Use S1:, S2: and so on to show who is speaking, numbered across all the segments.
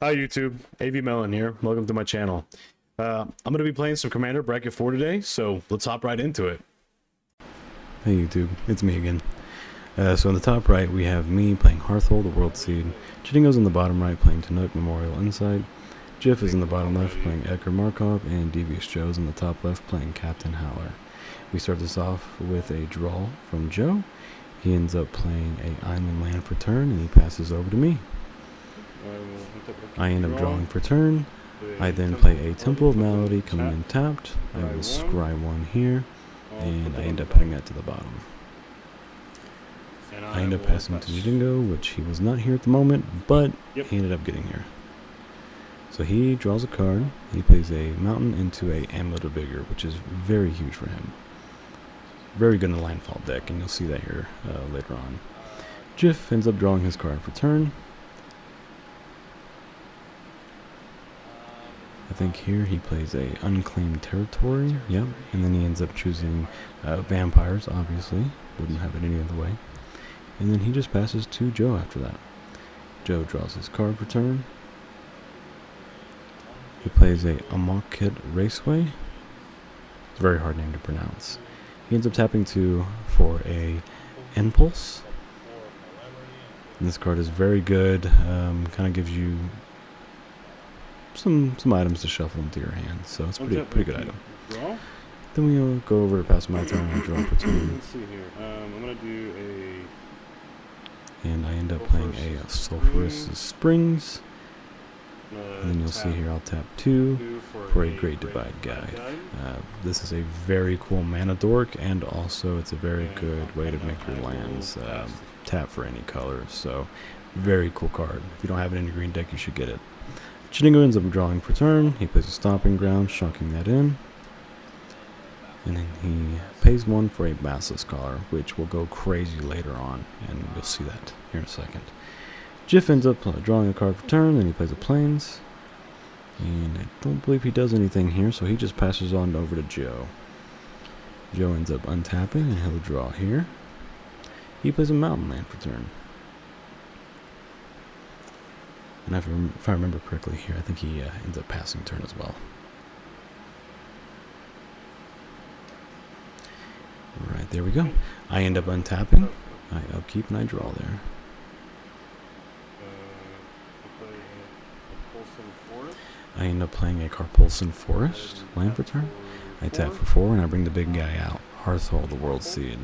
S1: Hi YouTube, AV Melon here. Welcome to my channel. I'm going to be playing some Commander Bracket 4 today, so let's hop right into it. Hey YouTube, it's me again. So in the top right we have me playing Hearthhold, the World Seed. Chidingo's in the bottom right playing Tanuk Memorial Insight. Jiff is in the bottom left playing Edgar Markov, and Devious Joe's in the top left playing Captain Howler. We start this off with a draw from Joe. He ends up playing a Island Land for turn, and he passes over to me. I end up drawing for turn. I then play a Temple of Malady coming in tapped. I will scry one here, and I end up putting that to the bottom. I end up passing to Chidingo, which he was not here at the moment, but he ended up getting here. So he draws a card. He plays a Mountain into a Amulet of Vigor, which is very huge for him. Very good in the Landfall deck, and you'll see that here later on. Jiff ends up drawing his card for turn. I think here he plays a Unclaimed Territory, yep, and then he ends up choosing Vampires, obviously, wouldn't have it any other way. And then he just passes to Joe after that. Joe draws his card for turn. He plays a Amonkhet Raceway. It's a very hard name to pronounce. He ends up tapping 2 for a Impulse. And this card is very good, kind of gives you some items to shuffle into your hand, so it's pretty good item. Then we'll go over to pass my turn and draw for turn.
S2: Let's see here. I'm gonna do
S1: And I end up playing a Sulphurous Springs. And then you'll see here I'll tap 2 for a Great Divide Guide. This is a very cool mana dork, and also it's a very good way to make your lands tap for any color. So very cool card. If you don't have it in your green deck, you should get it. Chidingo ends up drawing for turn. He plays a Stomping Ground, shocking that in. And then he pays 1 for a Basilisk Collar, which will go crazy later on, and you'll see that here in a second. Jiff ends up drawing a card for turn, then he plays a Plains. And I don't believe he does anything here, so he just passes on over to Joe. Joe ends up untapping, and he'll draw here. He plays a Mountain Land for turn. And if I remember correctly here, I think he ends up passing turn as well. Right, there we go. I end up untapping. I upkeep and I draw there. I end up playing a Carpulsan Forest land for turn. I tap for 4 and I bring the big guy out. Hearthhold, the World Seed.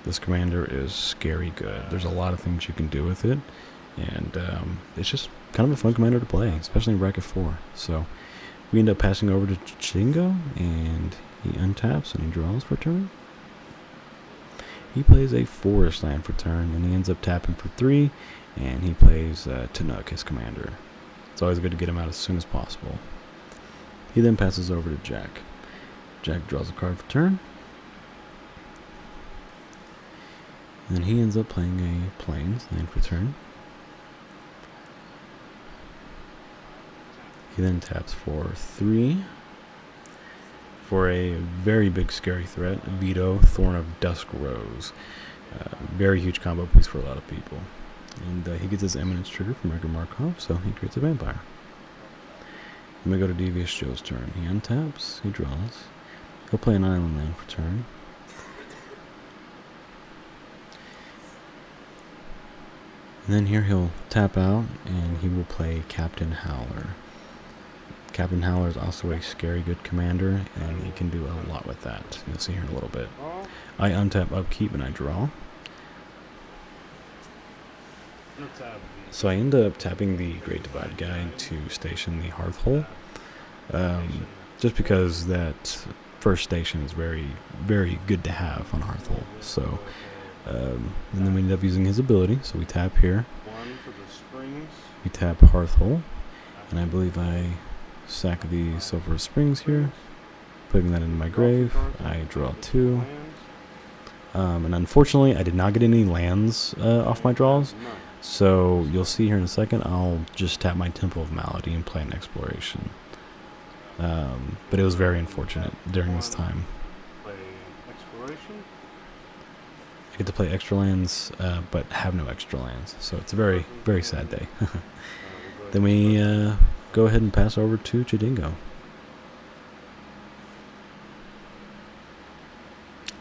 S1: This commander is scary good. There's a lot of things you can do with it. And it's just kind of a fun commander to play, especially in Bracket 4. So we end up passing over to Chidingo, and he untaps and he draws for turn. He plays a Forest land for turn, and he ends up tapping for 3, and he plays Tanuk, his commander. It's always good to get him out as soon as possible. He then passes over to Jack. Jack draws a card for turn. And then he ends up playing a Plains land for turn. He then taps for 3 for a very big scary threat, Vito, Thorn of Dusk Rose. Very huge combo piece for a lot of people. And he gets his Eminence trigger from Edgar Markov, so he creates a Vampire. Then we go to Devious Joe's turn. He untaps, he draws. He'll play an Island land for turn. And then here he'll tap out, and he will play Captain Howler. Captain Howler is also a scary good commander, and he can do a lot with that. You'll see here in a little bit. I untap, upkeep, and I draw. So I end up tapping the Great Divide Guide to station the Hearthhole. Just because that first station is very, very good to have on Hearthhole. So, and then we end up using his ability. So we tap here. We tap Hearthhole, and I believe I sack the Sulphurous Springs here, putting that into my grave. I draw 2. And unfortunately, I did not get any lands off my draws. So you'll see here in a second, I'll just tap my Temple of Malady and play an Exploration. But it was very unfortunate during this time. I get to play extra lands, but have no extra lands. So it's a very, very sad day. Then we go ahead and pass over to Chidingo.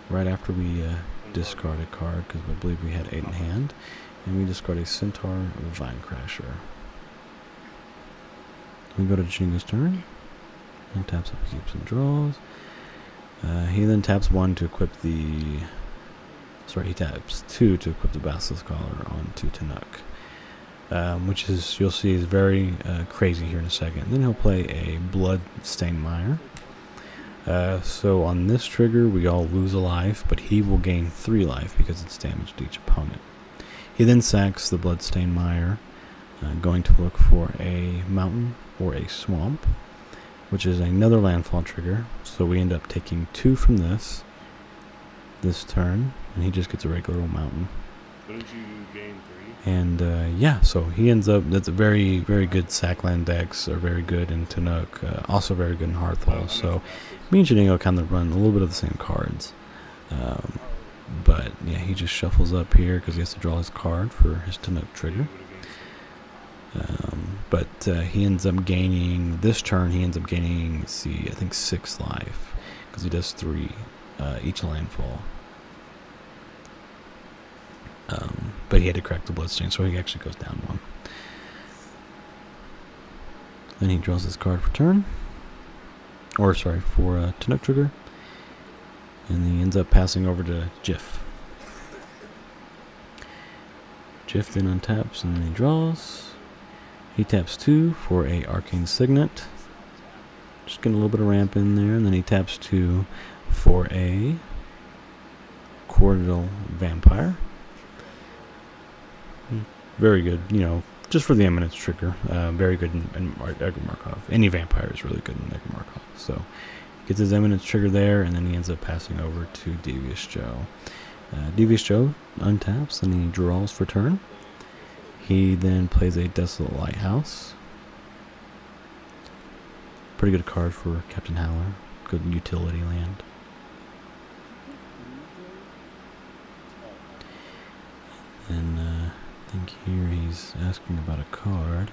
S1: Right after we discard a card, because I believe we had 8 in hand, and we discard a Centaur Vinecrasher. We go to Chidingo's turn, and taps up, keeps and draws. He then taps 1 to equip the... Sorry, he taps 2 to equip the Basilisk Collar onto Tanuk. Which is, you'll see, is very crazy here in a second. Then he'll play a Bloodstained Mire. So on this trigger, we all lose a life, but he will gain 3 life because it's damaged to each opponent. He then sacks the Bloodstained Mire, going to look for a mountain or a swamp, which is another landfall trigger. So we end up taking 2 from this turn, and he just gets a regular old mountain.
S2: Didn't you gain 3?
S1: And yeah, so he ends up, that's a very, very good Sackland decks, are very good in Tanuk, also very good in Hearthhole. So me and Chidingo kind of run a little bit of the same cards. But yeah, he just shuffles up here because he has to draw his card for his Tanuk trigger. But he ends up gaining, this turn he ends up gaining, let's see, I think 6 life, because he does 3 each landfall. But he had to crack the Bloodstain, so he actually goes down 1. Then he draws his card for turn. Or, sorry, for Tanuk trigger. And he ends up passing over to Jif. Jif then untaps and then he draws. He taps 2 for a Arcane Signet. Just getting a little bit of ramp in there. And then he taps 2 for a Cordial Vampire. Very good, you know, just for the Eminence trigger. Very good in Edgar Markov. Any vampire is really good in Edgar Markov. So, gets his Eminence trigger there, and then he ends up passing over to Devious Joe. Devious Joe untaps, and he draws for turn. He then plays a Desolate Lighthouse. Pretty good card for Captain Howler. Good utility land. And I think here he's asking about a card.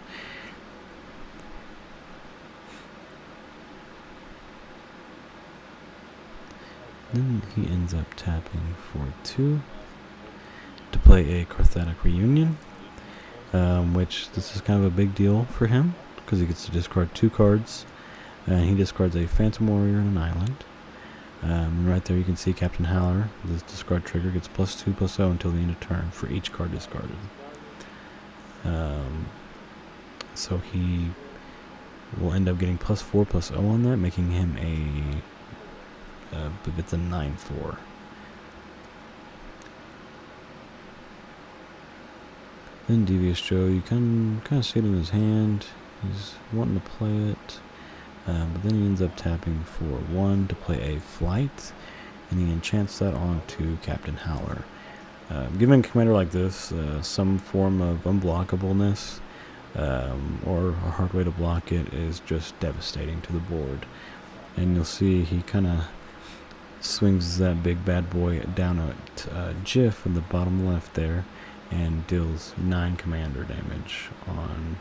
S1: Then he ends up tapping for 2 to play a Carthatic Reunion, which this is kind of a big deal for him because he gets to discard 2 cards, and he discards a Phantom Warrior and an island. And right there you can see Captain Howler, this discard trigger, gets +2/+0 until the end of turn for each card discarded. So he will end up getting +4/+0 on that, making him I believe it's a 9/4. Then Devious Joe, you kind of see it in his hand. He's wanting to play it. But then he ends up tapping for 1 to play a Flight, and he enchants that onto Captain Howler. Giving a commander like this some form of unblockableness, or a hard way to block it, is just devastating to the board. And you'll see he kind of swings that big bad boy down at Jif in the bottom left there, and deals 9 commander damage on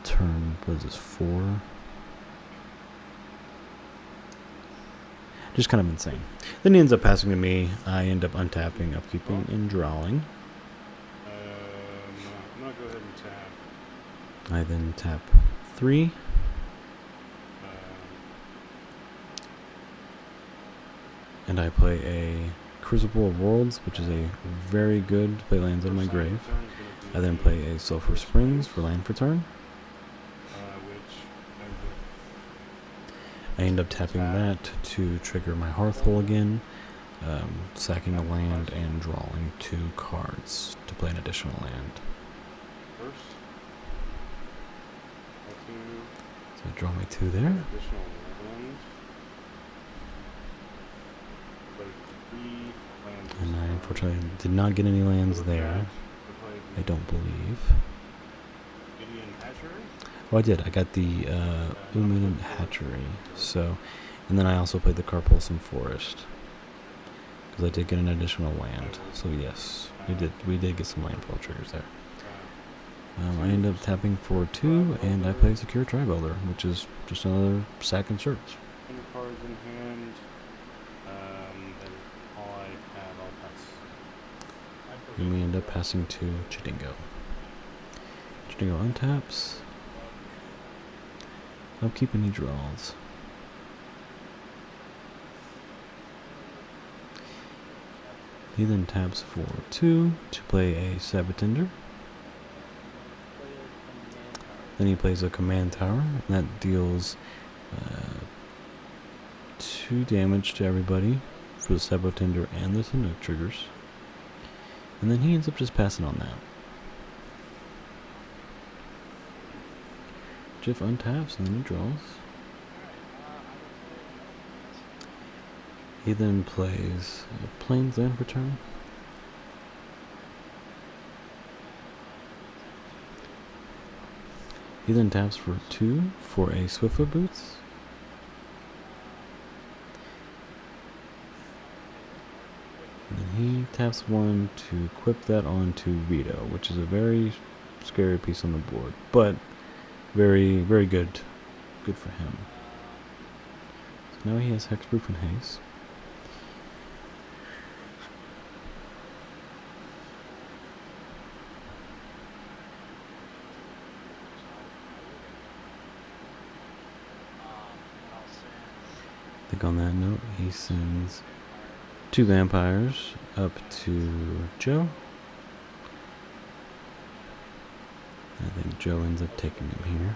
S1: turn, what is this, 4? Just kind of insane. Then he ends up passing to me. I end up untapping, upkeeping, and drawing.
S2: I'm going to go ahead and tap.
S1: I then tap 3. And I play a Crucible of Worlds, which is a very good to play lands on my grave. I then play a Sulphur Springs for land for turn. I end up tapping that to trigger my Hearthhole again, sacking a land and drawing 2 cards to play an additional land. So I draw my 2 there. And I unfortunately did not get any lands there, I don't believe. Oh, I did. I got the Uminant Hatchery. So, and then I also played the Carpulsum Forest, because I did get an additional land. So yes, we did get some landfall triggers there. I end up tapping for 2, and I play Secure Tri-Builder, which is just another sack and search.
S2: 100 cards in hand. That is all I have. I'll pass.
S1: And we end up passing to Chidingo. Chidingo untaps. Upkeep and he draws. He then taps for 2 to play a Sabatender. Then he plays a Command Tower, and that deals 2 damage to everybody for the Sabatender and the Chinook triggers. And then he ends up just passing on that. Jiff untaps and then he draws. He then plays a Plains Land for turn. He then taps for 2 for a Swiftfoot Boots. And then he taps 1 to equip that onto Veto, which is a very scary piece on the board, but very, very good. Good for him. So now he has Hexproof and Haste. I think on that note, he sends 2 vampires up to Joe. I think Joe ends up taking him here.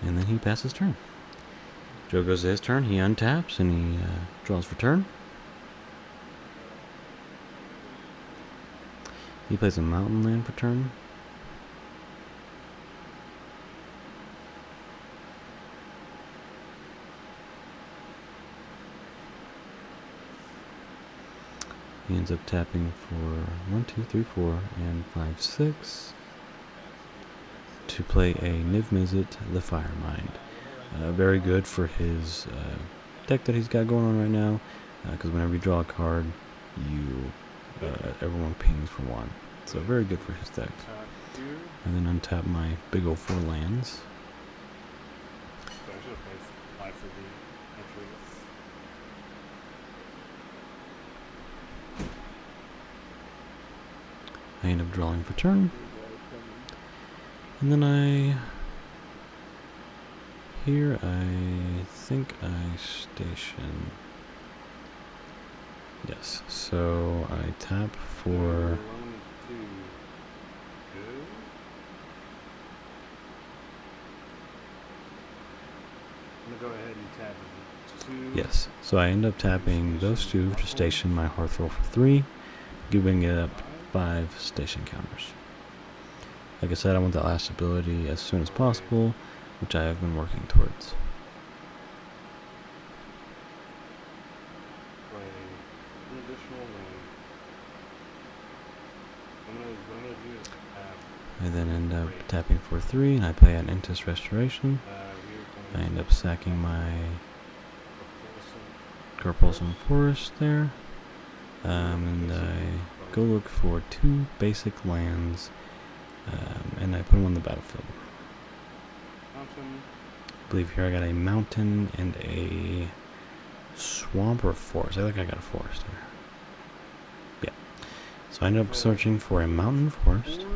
S1: And then he passes turn. Joe goes to his turn, he untaps and he draws for turn. He plays a Mountain Land for turn. He ends up tapping for 1, 2, 3, 4, and 5, 6 to play a Niv Mizzet, the Firemind. Very good for his deck that he's got going on right now, because whenever you draw a card, you everyone pings for 1. So very good for his deck. And then untap my big old 4 lands.
S2: So I should have played 5 for the entry.
S1: I end up drawing for turn. And then here I think I station. Yes, so I tap for.
S2: Go ahead and tap 2.
S1: Yes, so I end up tapping those 2 to station my Hearthrell for 3, giving it up 5 station counters. Like I said, I want that last ability as soon as possible, which I have been working towards.
S2: Play an additional land. What I'm gonna do is tap.
S1: I then end up tapping for 3, and I play an Intis Restoration. I end up sacking my Garpulsum Forest there, and I go look for 2 basic lands, and I put them on the battlefield. I believe here I got a mountain and a swamp or forest. I think I got a forest here. Yeah. So I ended up searching for a mountain forest,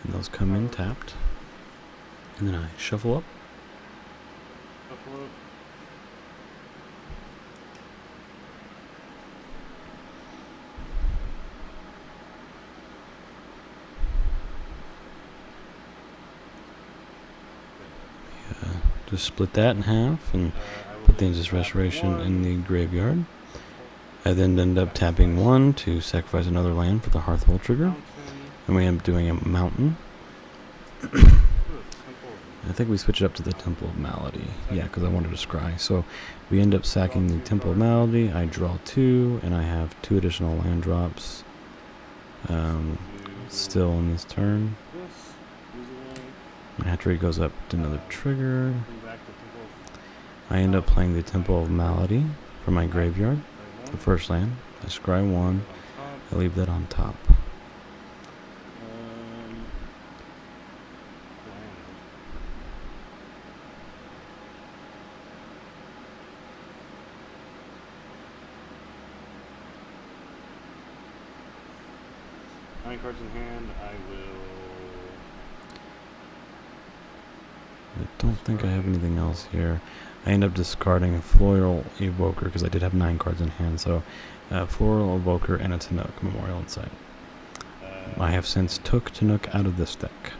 S1: and those come in tapped. And then I shuffle up. Just split that in half and put the Intis Restoration in the graveyard. I then end up tapping 1 to sacrifice another land for the Hearthrell trigger. And we end up doing a mountain. I think we switch it up to the Temple of Malady. Yeah, because I wanted to scry. So we end up sacking the Temple of Malady. I draw 2, and I have 2 additional land drops still in this turn. My hat tree goes up to another trigger. I end up playing the Temple of Malady for my graveyard, the first land. I scry 1, I leave that on top.
S2: Nine cards in hand, I
S1: don't think I have anything else here. I end up discarding a Floral Evoker because I did have 9 cards in hand, so Floral Evoker and a Tanook, Memorial Insight. I have since took Tanook out of this deck.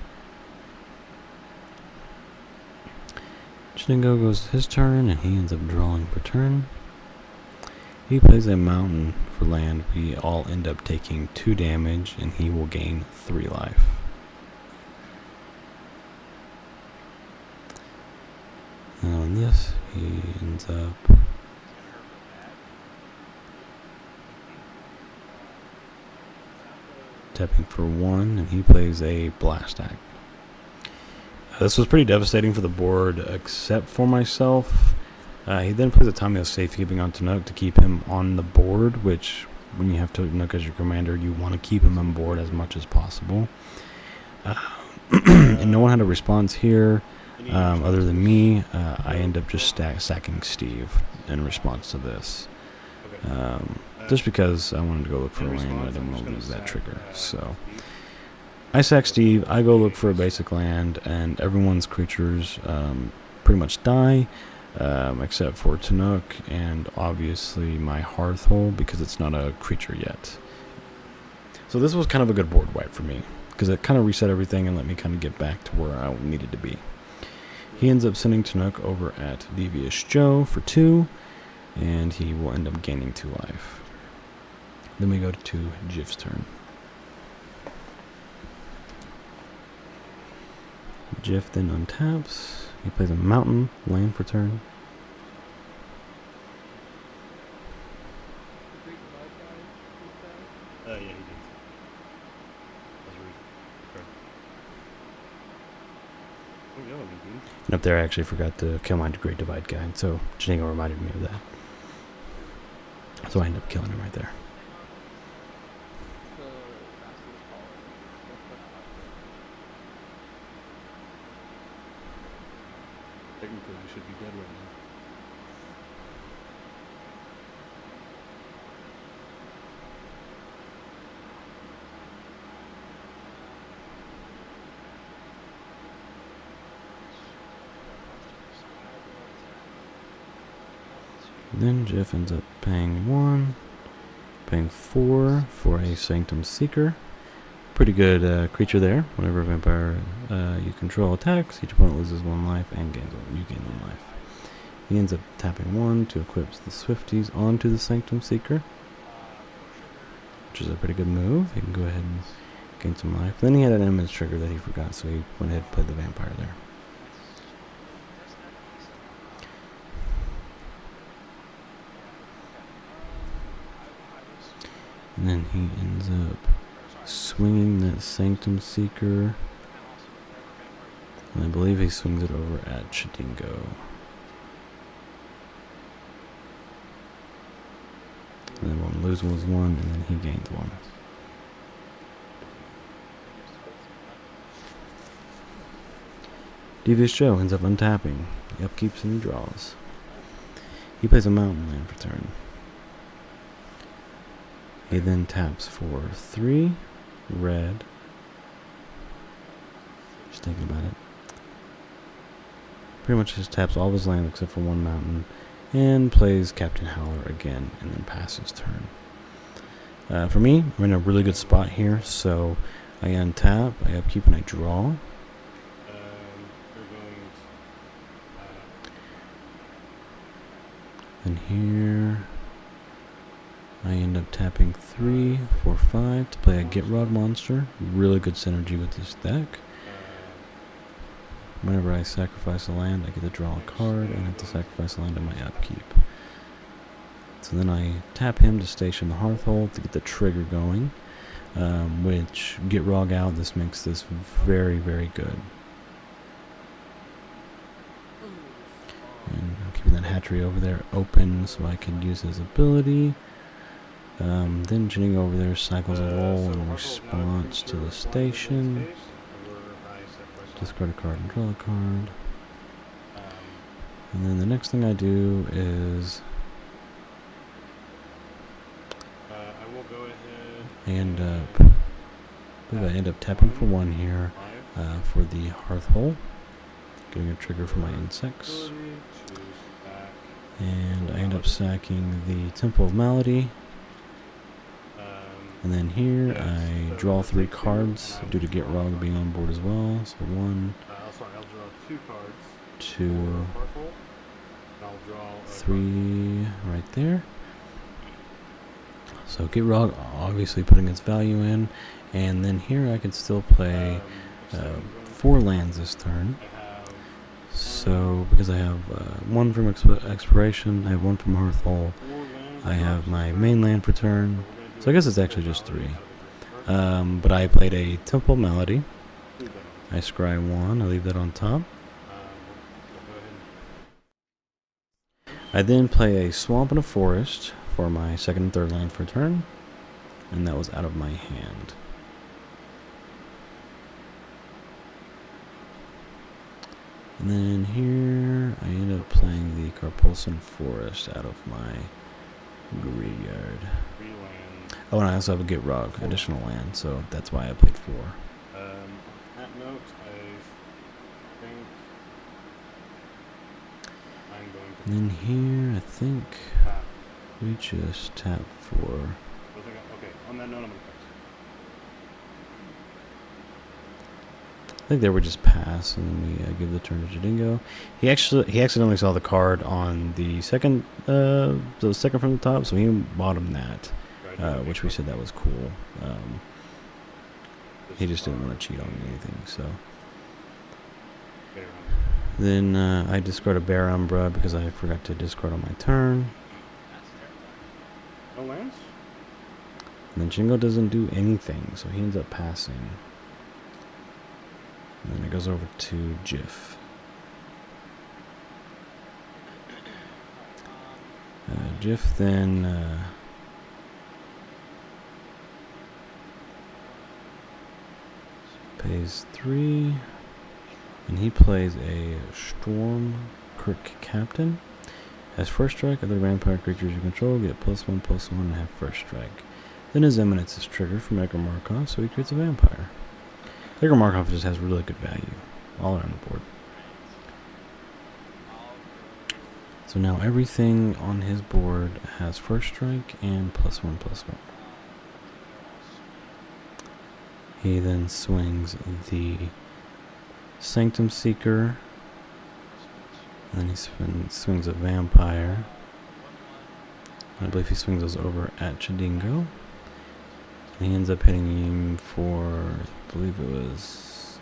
S1: Chingo goes his turn, and he ends up drawing for turn. He plays a mountain for land. We all end up taking 2 damage, and he will gain 3 life. And on this, he ends up tapping for 1, and he plays a Blast Act. This was pretty devastating for the board, except for myself. He then plays a Tamio Safekeeping on Tanook to keep him on the board, which, when you have Tanook as your commander, you want to keep him on board as much as possible. And no one had a response here other than me. I end up just sacking Steve in response to this. Just because I wanted to go look for a land and I didn't want to lose that trigger. So I sack Steve, I go look for a basic land, and everyone's creatures pretty much die. Except for Tanook and obviously my Hearthhole because it's not a creature yet. So this was kind of a good board wipe for me because it kind of reset everything and let me kind of get back to where I needed to be. He ends up sending Tanook over at Devious Joe for 2, and he will end up gaining 2 life. Then we go to Jif's turn. Jif then untaps. He plays a mountain, land for turn.
S2: Yeah, he did.
S1: And up there I actually forgot to kill my Great Divide Guide, so Janingo reminded me of that. So I ended up killing him right there.
S2: Technically, we should be dead right now.
S1: Then Jeff ends up paying 1, paying 4 for a Sanctum Seeker. Pretty good creature there. Whenever a vampire you control attacks, each opponent loses 1 life and you gain 1 life. He ends up tapping 1 to equip the Swifties onto the Sanctum Seeker, which is a pretty good move. He can go ahead and gain some life. Then he had an image trigger that he forgot, so he went ahead and played the vampire there. And then he ends up swinging that Sanctum Seeker. And I believe he swings it over at Chidingo. And then one lose was 1, and then he gains 1. Devious Joe ends up untapping. He upkeeps and he draws. He plays a mountain land for turn. He then taps for 3 red. Just thinking about it. Pretty much just taps all of his land except for 1 mountain, and plays Captain Howler again, and then passes turn. For me, I'm in a really good spot here, so I untap, I upkeep, and I draw. And here I end up tapping 3, 4, 5 to play a Get Rod monster. Really good synergy with this deck. Whenever I sacrifice a land, I get to draw a card, and I have to sacrifice a land on my upkeep. So then I tap him to station the Hearthhold to get the trigger going, which Get Rog out, this makes this very, very good. And I'm keeping that hatchery over there open so I can use his ability. Then Jadingo over there cycles a roll in response to the station. Discard a card and draw a card. And then the next thing I do is I end up tapping for 1 here for the Hearth Hole, getting a trigger for my insects. And I end up sacking the Temple of Malady. And then here I draw 3 cards due to Gitrog being on board as well. So 1,
S2: I'll draw 2 cards.
S1: 2, 3 right there. So Gitrog obviously putting its value in. And then here I can still play 4 lands this turn. So because I have 1 from Expiration, I have 1 from Hearth Hole, I have my main land for turn. So I guess it's actually just 3. But I played a Temple Malady. I scry 1, I leave that on top. I then play a Swamp and a Forest for my 2nd and 3rd land for turn. And that was out of my hand. And then here I end up playing the Carpulsan Forest out of my graveyard. Oh, and I also have a Gitrog, additional land, so that's why I played 4.
S2: That note, I think I'm going to.
S1: And then here, I think we just tap for.
S2: Okay, on that note, I'm going to pass.
S1: I think they were just pass, and then we give the turn to Jadingo. He accidentally saw the card on the second from the top, so he bottomed that. Which we said that was cool. He just didn't want to cheat on anything, so. Then I discard a Bear Umbra because I forgot to discard on my turn.
S2: No lands?
S1: And then Jingo doesn't do anything, so he ends up passing. And then it goes over to Jif. Jif then pays 3, and he plays a Storm Kirk Captain. Has first strike, other vampire creatures you control get +1/+1 and have first strike. Then his Eminence is triggered from Edgar Markov, so he creates a vampire. Edgar Markov just has really good value all around the board. So now everything on his board has first strike and +1/+1. He then swings the Sanctum Seeker, and then he swings a Vampire. I believe he swings those over at Jadingo. And he ends up hitting him for, I believe it was.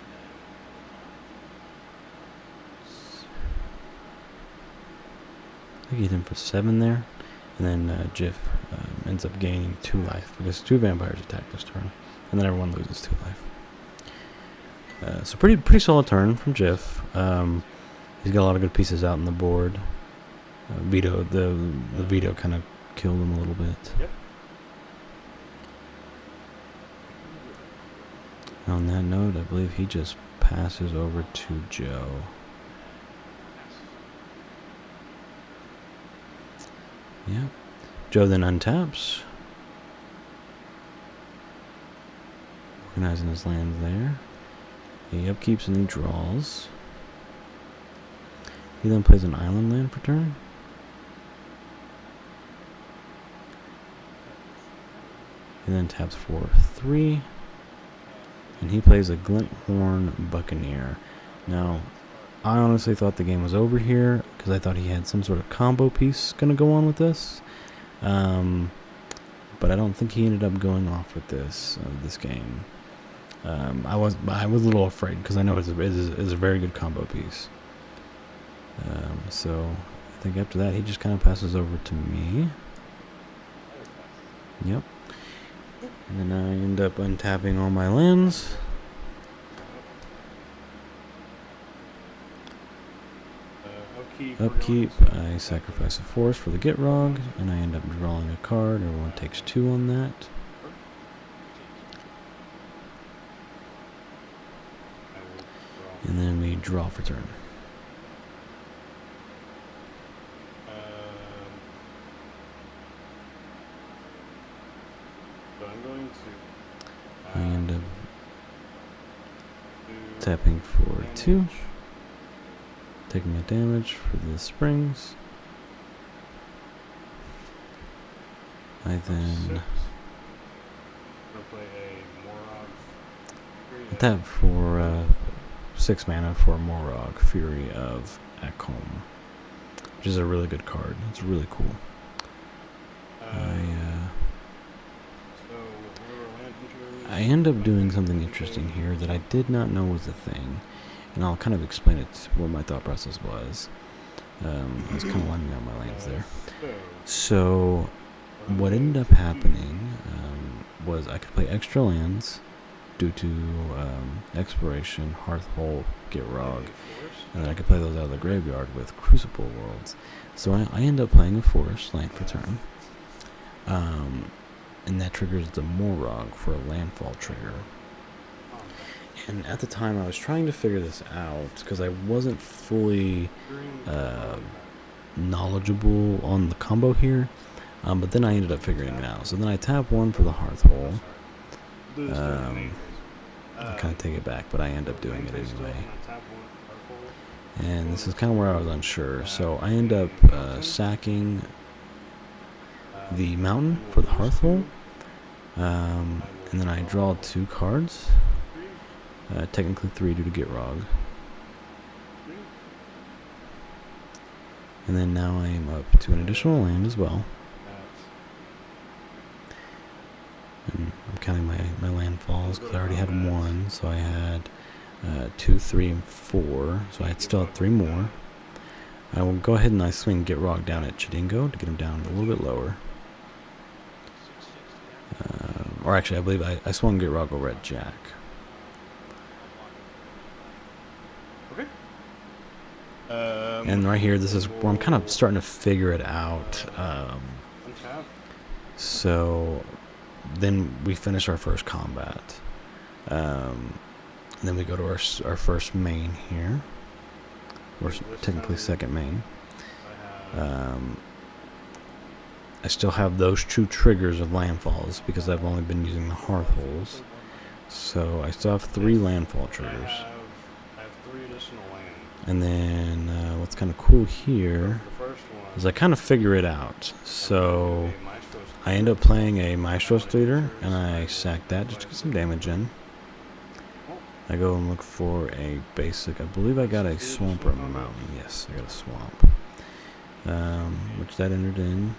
S1: I think he hit him for 7 there. And then Jif ends up gaining 2 life because 2 vampires attack this turn. And then everyone loses 2 life. So pretty solid turn from Jif. He's got a lot of good pieces out on the board. The veto kind of killed him a little bit.
S2: Yep.
S1: On that note, I believe he just passes over to Joe. Yep. Joe then untaps. Organizing his land there. He upkeeps and he draws. He then plays an island land for turn. He then taps for 3. And he plays a Glinthorn Buccaneer. Now, I honestly thought the game was over here because I thought he had some sort of combo piece going to go on with this. But I don't think he ended up going off with this game. I was a little afraid because I know it's a very good combo piece. So I think after that he just kind of passes over to me. Yep. And then I end up untapping all my lands. upkeep, I sacrifice a forest for the Gitrog, and I end up drawing a card. Everyone takes 2 on that. And then we draw for turn.
S2: So I'm going to.
S1: I end up tapping for 2, taking my damage for the springs. I then tap for 6 mana for Morog, Fury of Akom, which is a really good card. It's really cool. I end up doing something interesting here that I did not know was a thing, and I'll kind of explain it what my thought process was. I was kind of lining out my lands there. So what ended up happening was I could play extra lands due to Exploration, Hearthhole, Gitrog, and then I could play those out of the graveyard with Crucible Worlds. So I end up playing a forest land for turn. And that triggers the Morog for a landfall trigger. And at the time I was trying to figure this out because I wasn't fully knowledgeable on the combo here, but then I ended up figuring it out. So then I tap 1 for the Hearthhole. I kind of take it back, but I end up doing it anyway. And this is kind of where I was unsure. So I end up sacking the mountain for the Hearthhole, and then I draw 2 cards, technically 3 due to Gitrog, and then now I am up to an additional land as well, and I'm counting my landfalls because I already had 1, so I had 2, 3, and 4, so I still had 3 more. I will go ahead and I swing Gitrog down at Chidingo to get him down a little bit lower. Or actually, I believe I swung Gitrog over at Jack.
S2: Okay.
S1: And right here, this is where I'm kind of starting to figure it out. So then we finish our first combat. And then we go to our first main here. Or technically second main. I still have those 2 triggers of landfalls because I've only been using the Hearthholes. So I still have 3 landfall triggers.
S2: I have 3 additional lands.
S1: And then what's kind of cool here is I kind of figure it out. So I end up playing a Maestros Leader and I sack that just to get some damage in. I go and look for a basic. I believe I got a swamp or a mountain. Yes, I got a swamp. Which that entered in.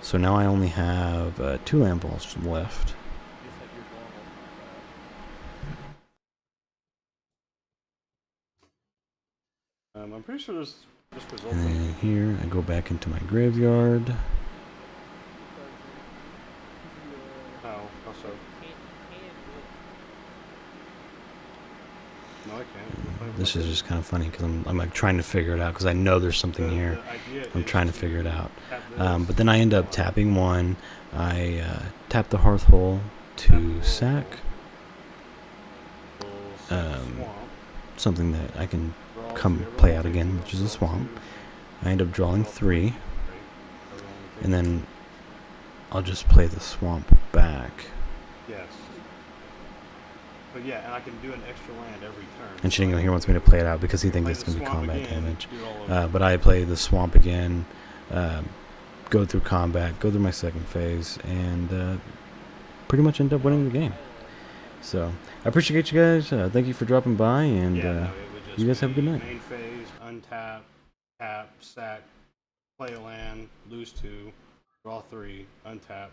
S1: So now I only have 2 landfalls left.
S2: I'm pretty sure this result.
S1: And then here I go back into my graveyard.
S2: How so? No, I can't.
S1: This is just kind of funny because I'm like trying to figure it out because I know there's something here. I'm trying to figure it out. But then I end up tapping 1. I tap the Hearthhole to sack. Something that I can come play out again, which is a swamp. I end up drawing 3. And then I'll just play the swamp back.
S2: Yes. But yeah, and I can do an extra land every turn.
S1: And Shingo here wants me to play it out because he thinks it's going to be combat damage. But I play the swamp again, go through combat, go through my second phase, and pretty much end up winning the game. So I appreciate you guys. Thank you for dropping by, and you guys have a good night.
S2: Main phase, untap, tap, sack, play a land, lose 2, draw 3, untap,